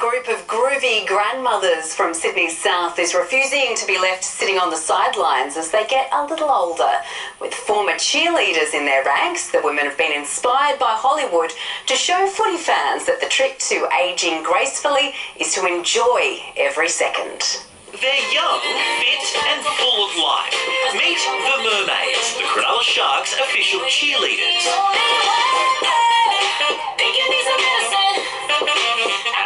group of groovy grandmothers from Sydney's south is refusing to be left sitting on the sidelines as they get a little older. With former cheerleaders in their ranks, the women have been inspired by Hollywood to show footy fans that the trick to ageing gracefully is to enjoy every second. They're young, fit and full of life. Meet the Mermaids, the Cronulla Sharks' official cheerleaders.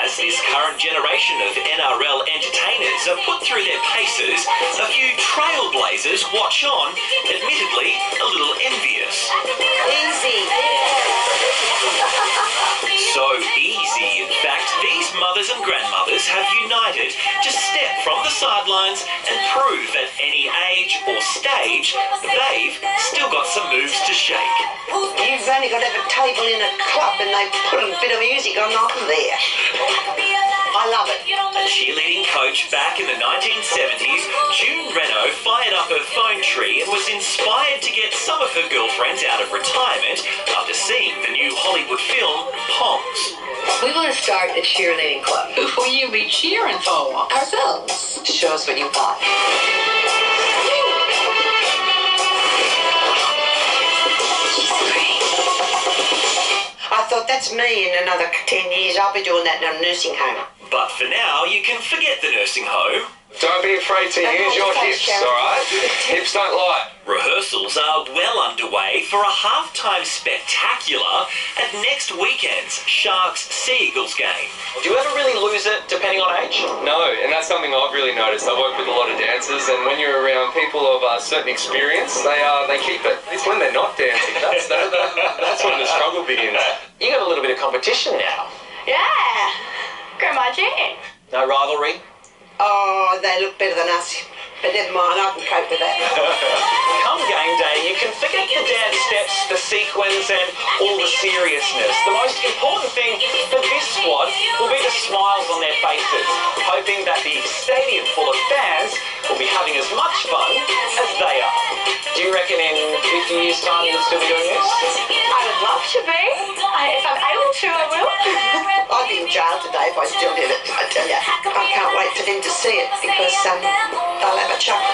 As this current generation of NRL entertainers are put through their paces, a few trailblazers watch on, admittedly a little envious. Easy. So easy, in fact, these mothers and grandmothers have united to step from the sidelines and prove at any age or stage they've still got some moves to shake. You've only got to have a table in a club and they put a bit of music on there. I love it. A cheerleading coach back in the 1970s, June Renault fired up her phone tree and was inspired to get some of her girlfriends out of retirement after seeing the new Hollywood film, Poms. We want to start a cheerleading club. Who will you be cheering for? Ourselves. Show us what you've got. I thought, that's me in another 10 years. I'll be doing that in a nursing home. But for now, you can forget the nursing home. Don't be afraid to use your hips, all right? Hips don't lie. Rehearsals are well underway for a halftime spectacular at next weekend's Sharks-Sea-Eagles game. Do you ever really lose it depending on age? No, and that's something I've really noticed. I work with a lot of dancers, and when you're around people of a certain experience, they keep it. It's when they're not dancing. That's when the struggle begins. You got a little bit of competition now. Yeah, Grandma Jane. No rivalry? Oh, they look better than us. But never mind, I can cope with that. Come game day, you can forget the dance steps, the sequins and all the seriousness. The most important thing for this squad will be the smiles on their faces, hoping that the stadium full of fans will be having as much fun as they are. Do you reckon in 50 years' time you'll still be doing this? I would love to be. If I'm able to, I will. I'd be in jail today if I still did it, I tell you. I can't wait for them to see it because they'll have a chuckle.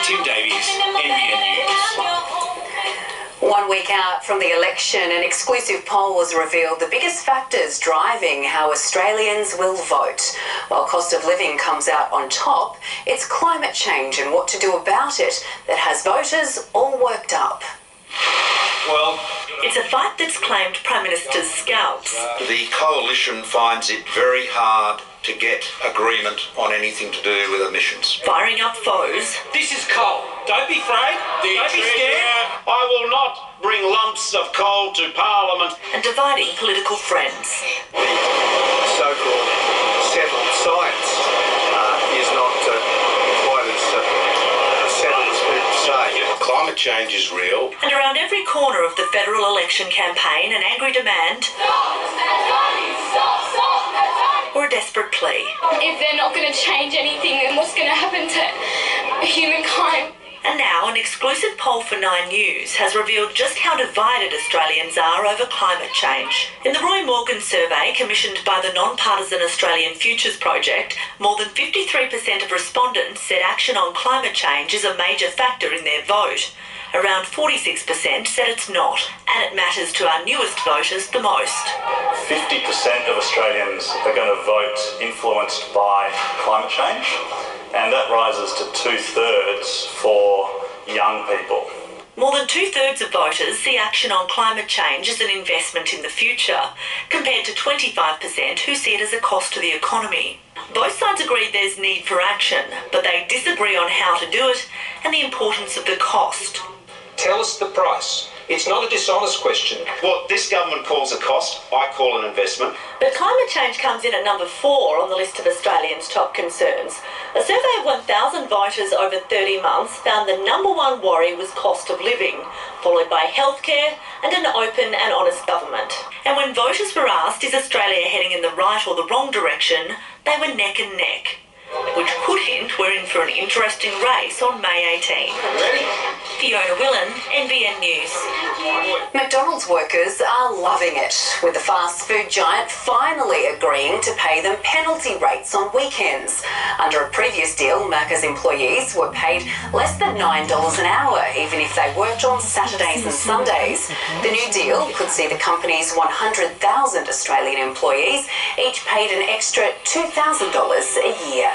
Tim Davies, NBN News. 1 week out from the election, an exclusive poll has revealed the biggest factors driving how Australians will vote. While cost of living comes out on top, it's climate change and what to do about it that has voters all worked up. Well, it's a fight that's claimed Prime Minister's scalps. The coalition finds it very hard to get agreement on anything to do with emissions. Firing up foes. This is coal. Don't be afraid. Don't be scared. I will not bring lumps of coal to Parliament. And dividing political friends. So-called settled science is not quite as settled as people say. Climate change is real. And around every corner of the federal election campaign, an angry demand or a desperate plea. If they're not going to change anything, then what's going to happen to humankind? And now an exclusive poll for 9 News has revealed just how divided Australians are over climate change. In the Roy Morgan survey commissioned by the non-partisan Australian Futures Project, more than 53% of respondents said action on climate change is a major factor in their vote. Around 46% said it's not, and it matters to our newest voters the most. 50% of Australians are going to vote influenced by climate change, and that rises to 2/3 for young people. More than 2/3 of voters see action on climate change as an investment in the future, compared to 25% who see it as a cost to the economy. Both sides agree there's need for action, but they disagree on how to do it and the importance of the cost. Tell us the price. It's not a dishonest question. What this government calls a cost, I call an investment. But climate change comes in at number 4 on the list of Australians' top concerns. A survey of 1,000 voters over 30 months found the number 1 worry was cost of living, followed by healthcare and an open and honest government. And when voters were asked, is Australia heading in the right or the wrong direction, they were neck and neck. which could hint we're in for an interesting race on May 18. Ready? Fiona Willan, NBN News. McDonald's workers are loving it, with the fast food giant finally agreeing to pay them penalty rates on weekends. Under a previous deal, Macca's employees were paid less than $9 an hour, even if they worked on Saturdays and Sundays. The new deal could see the company's 100,000 Australian employees each paid an extra $2,000 a year.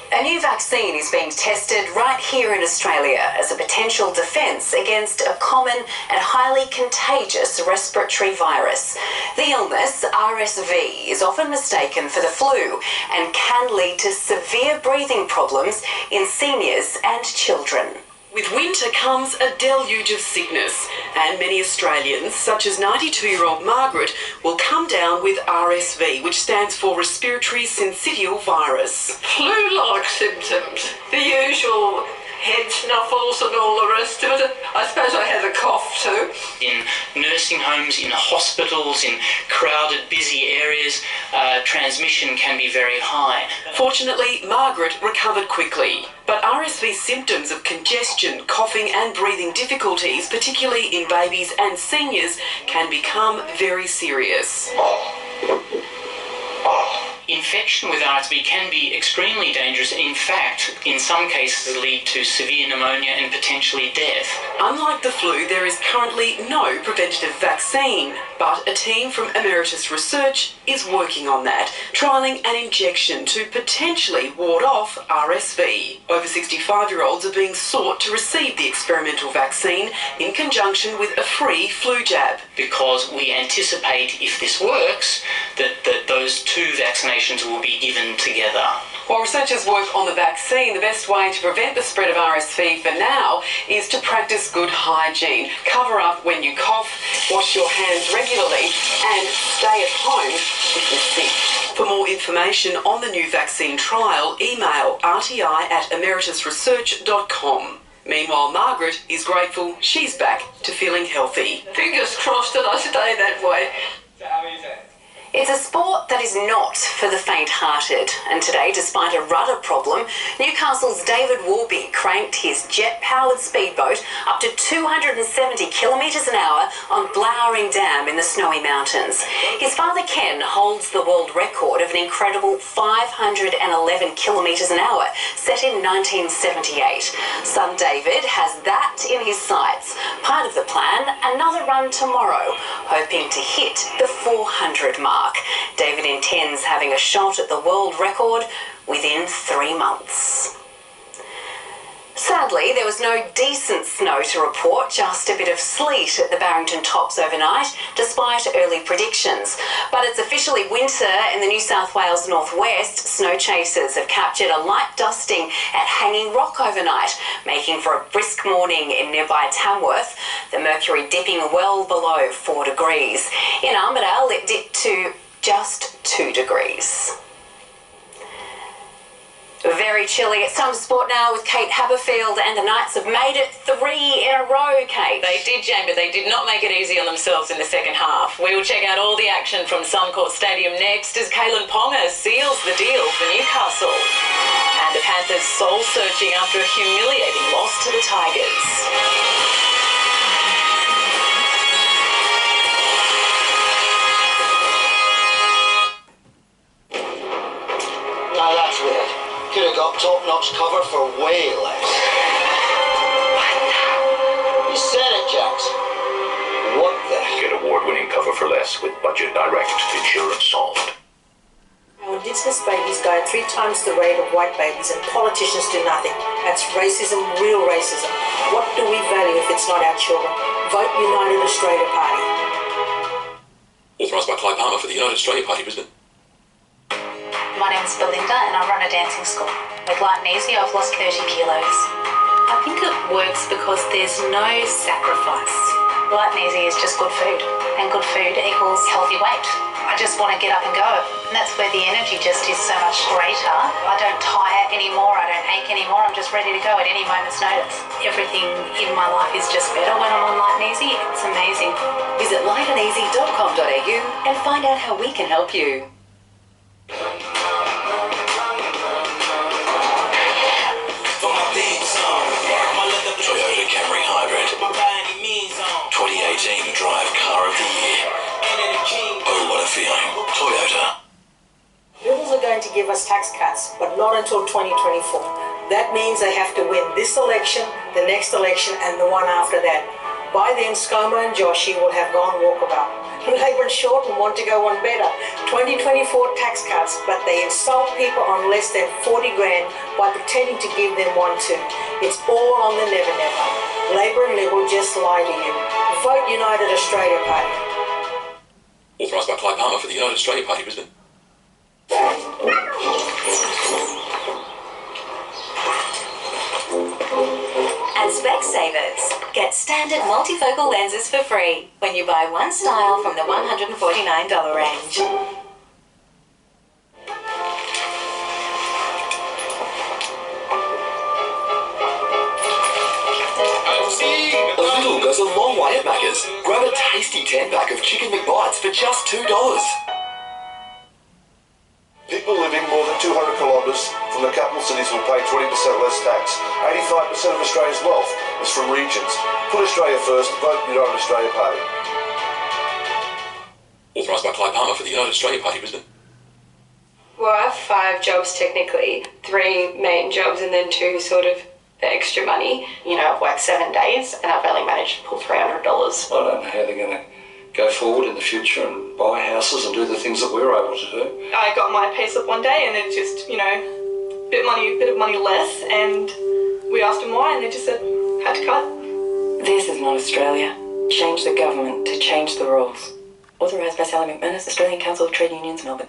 A new vaccine is being tested right here in Australia as a potential defence against a common and highly contagious respiratory virus. The illness, RSV, is often mistaken for the flu and can lead to severe breathing problems in seniors and children. With winter comes a deluge of sickness, and many Australians, such as 92-year-old Margaret, will come down with RSV, which stands for Respiratory Syncytial Virus. Flu-like symptoms, the usual head snuffles and all the rest of it. I suppose I had a cough too. In nursing homes, in hospitals, in crowded, busy areas, transmission can be very high. Fortunately, Margaret recovered quickly, but RSV symptoms of congestion, coughing and breathing difficulties, particularly in babies and seniors, can become very serious. Infection with RSV can be extremely dangerous. In fact, in some cases lead to severe pneumonia and potentially death. Unlike the flu, there is currently no preventative vaccine, but a team from Emeritus Research is working on that, trialling an injection to potentially ward off RSV. Over 65-year-olds are being sought to receive the experimental vaccine in conjunction with a free flu jab. Because we anticipate, if this works, that those two vaccinations will be given together. While researchers work on the vaccine, the best way to prevent the spread of RSV for now is to practice good hygiene. Cover up when you cough, wash your hands regularly, and stay at home if you're sick. For more information on the new vaccine trial, email rti@emeritusresearch.com. Meanwhile, Margaret is grateful she's back to feeling healthy. Fingers crossed that I stay that way. It's a sport that is not for the faint-hearted, and today, despite a rudder problem, Newcastle's David Warby cranked his jet-powered speedboat up to 270 kilometres an hour on Blowering Dam in the Snowy Mountains. His father Ken holds the world record of an incredible 511 kilometres an hour, set in 1978. Son David has that in his sights. Part of the plan, another run tomorrow, hoping to hit the 400 mark. David intends having a shot at the world record within 3 months. Sadly, there was no decent snow to report, just a bit of sleet at the Barrington Tops overnight, despite early predictions. But it's officially winter in the New South Wales northwest. Snow chasers have captured a light dusting at Hanging Rock overnight, making for a brisk morning in nearby Tamworth, the mercury dipping well below 4 degrees. In Armidale, it dipped to just 2 degrees. Very chilly. It's time to sport now with Kate Haberfield, and the Knights have made it 3 in a row, Kate. They did, Jane, but they did not make it easy on themselves in the second half. We will check out all the action from Suncorp Stadium next as Kalen Ponga seals the deal for Newcastle. And the Panthers soul-searching after a humiliating loss to the Tigers. Now that's weird. Could have got top-notch cover for way less. You said it, Jax. What the? Get award-winning cover for less with Budget Direct Insurance Solved. Our Indigenous babies die at 3 times the rate of white babies, and politicians do nothing. That's racism, real racism. What do we value if it's not our children? Vote United Australia Party. Authorised by Clive Palmer for the United Australia Party, Brisbane. My name is Belinda and I run a dancing school. With Light and Easy, I've lost 30 kilos. I think it works because there's no sacrifice. Light and Easy is just good food, and good food equals healthy weight. I just want to get up and go. And that's where the energy just is so much greater. I don't tire anymore, I don't ache anymore, I'm just ready to go at any moment's notice. Everything in my life is just better when I'm on Light and Easy. It's amazing. Visit lightandeasy.com.au and find out how we can help you. give us tax cuts, but not until 2024. That means they have to win this election, the next election, and the one after that. By then, Skoma and Joshi will have gone walkabout. Labor and Shorten want to go on better. 2024 tax cuts, but they insult people on less than 40 grand by pretending to give them one too. It's all on the never never. Labor and Liberal just lie to you. Vote United Australia Party. Authorised by Clyde Palmer for the United Australia Party, Brisbane. And Specsavers. Get standard multifocal lenses for free when you buy one style from the $149 range. A little goes a long way at Macca's. Grab a tasty 10-pack of Chicken McBites for just $2. People living more than 200 kilometres from the capital cities will pay 20% less tax. 85% of Australia's wealth is from regions. Put Australia first, vote United Australia Party. Authorised by Clyde Palmer for the United Australia Party, Brisbane. Well, I have 5 jobs technically, 3 main jobs and then 2 sort of the extra money. You know, I've worked 7 days and I've only managed to pull $300. I don't know how they're going to go forward in the future and buy houses and do the things that we're able to do. I got my pay slip one day and it just, you know, bit of money less, and we asked them why and they just said, had to cut. This is not Australia. Change the government to change the rules. Authorised by Sally McManus, Australian Council of Trade Unions, Melbourne.